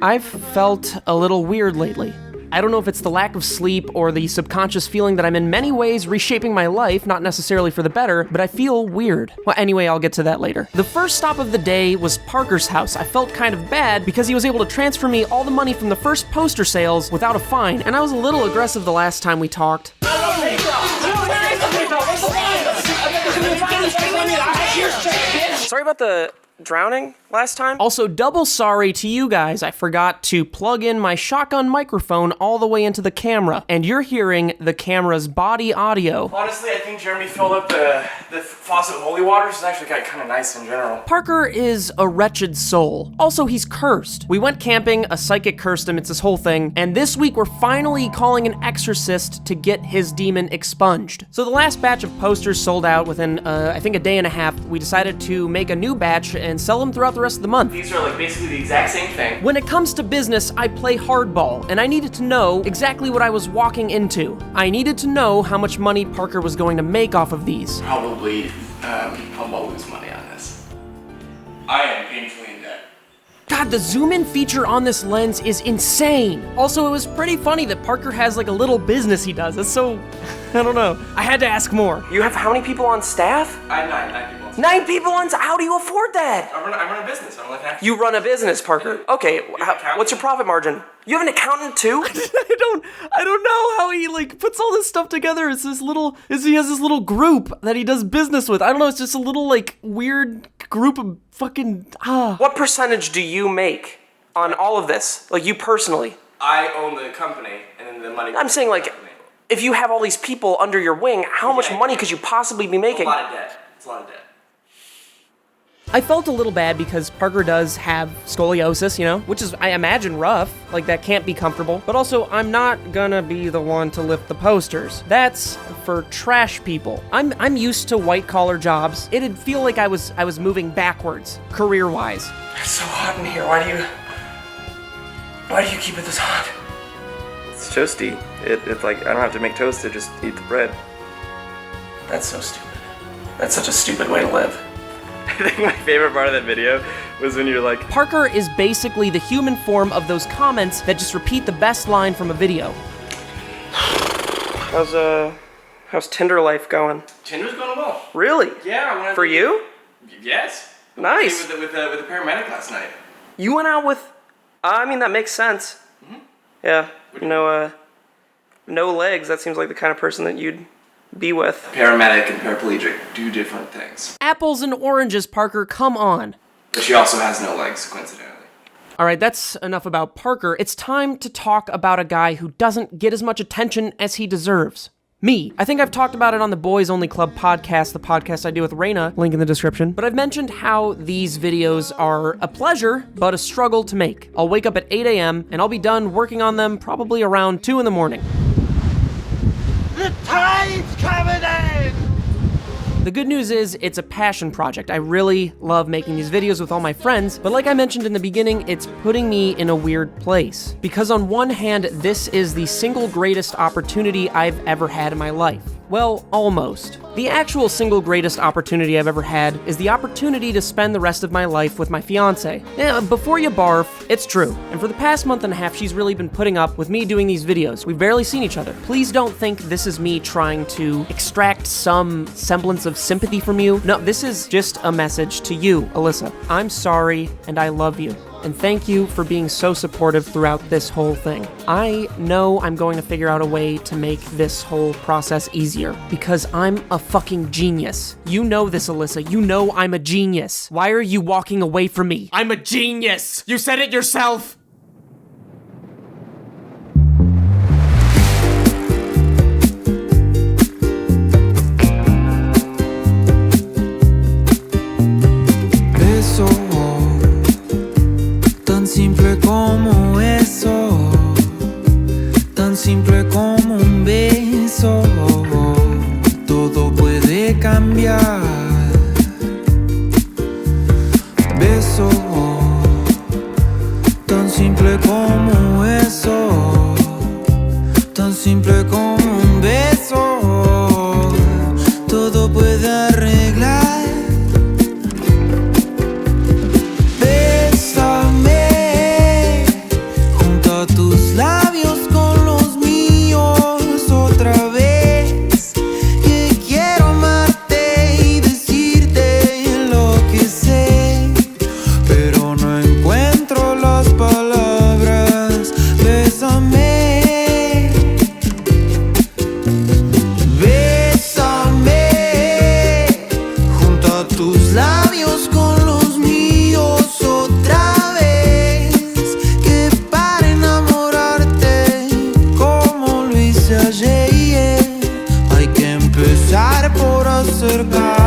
I've felt a little weird lately. I don't know if it's the lack of sleep or the subconscious feeling that I'm in many ways reshaping my life, not necessarily for the better, but I feel weird. Well, anyway, I'll get to that later. The first stop of the day was Parker's house. I felt kind of bad because he was able to transfer me all the money from the first poster sales without a fine, and I was a little aggressive the last time we talked. Sorry about the drowning last time. Also, double sorry to you guys. I forgot to plug in my shotgun microphone all the way into the camera, and you're hearing the camera's body audio. Honestly, I think Jeremy filled up the faucet with holy water, so it's actually kind of nice in general. Parker is a wretched soul. Also, he's cursed. We went camping, a psychic cursed him, it's this whole thing, and this week we're finally calling an exorcist to get his demon expunged. So the last batch of posters sold out within, I think a day and a half. We decided to make a new batch and sell them throughout the rest of the month. These are like basically the exact same thing. When it comes to business, I play hardball, and I needed to know exactly what I was walking into. I needed to know how much money Parker was going to make off of these. Probably, I'll lose money on this. I am painfully in debt. God, the zoom in feature on this lens is insane. Also, it was pretty funny that Parker has like a little business he does. That's so, I don't know. I had to ask more. You have how many people on staff? I have nine people. 9 people on staff? How do you afford that? I run a business. I'm like an actor. You run a business, Parker. Okay, what's your profit margin? You have an accountant too? I don't know how he like puts all this stuff together. He has this little group that he does business with. I don't know, it's just a little like weird group of fucking What percentage do you make on all of this? Like you personally? I own the company and then the money. I'm saying like if you have all these people under your wing, how much money could you possibly be making? A lot of debt. It's a lot of debt. I felt a little bad because Parker does have scoliosis, you know, which is, I imagine, rough. Like, that can't be comfortable. But also, I'm not gonna be the one to lift the posters. That's for trash people. I'm used to white-collar jobs. It'd feel like I was moving backwards, career-wise. It's so hot in here. Why do you keep it this hot? It's toasty. It's like, I don't have to make toast, I just eat the bread. That's so stupid. That's such a stupid way to live. I think my favorite part of that video was when you're like, Parker is basically the human form of those comments that just repeat the best line from a video. How's Tinder life going? Tinder's going well. Really? Yeah. For you? Yes. Nice. With the paramedic last night. You went out with, I mean, that makes sense. Mm-hmm. Yeah, no legs, that seems like the kind of person that you'd be with. Paramedic and paraplegic do different things. Apples and oranges, Parker, come on. But she also has no legs, coincidentally. All right, that's enough about Parker. It's time to talk about a guy who doesn't get as much attention as he deserves. Me. I think I've talked about it on the Boys Only Club podcast, the podcast I do with Raina, link in the description, but I've mentioned how these videos are a pleasure, but a struggle to make. I'll wake up at 8 a.m., and I'll be done working on them probably around 2 in the morning. The tide's coming in! The good news is, it's a passion project. I really love making these videos with all my friends, but like I mentioned in the beginning, it's putting me in a weird place. Because on one hand, this is the single greatest opportunity I've ever had in my life. Well, almost. The actual single greatest opportunity I've ever had is the opportunity to spend the rest of my life with my fiance. Yeah, before you barf, it's true. And for the past month and a half, she's really been putting up with me doing these videos. We've barely seen each other. Please don't think this is me trying to extract some semblance of sympathy from you. No, this is just a message to you, Alyssa. I'm sorry, and I love you. And thank you for being so supportive throughout this whole thing. I know I'm going to figure out a way to make this whole process easier, because I'm a fucking genius. You know this, Alyssa. You know I'm a genius. Why are you walking away from me? I'm a genius! You said it yourself! Tan simple como eso, tan simple como un beso, todo puede cambiar. Beso, tan verdad.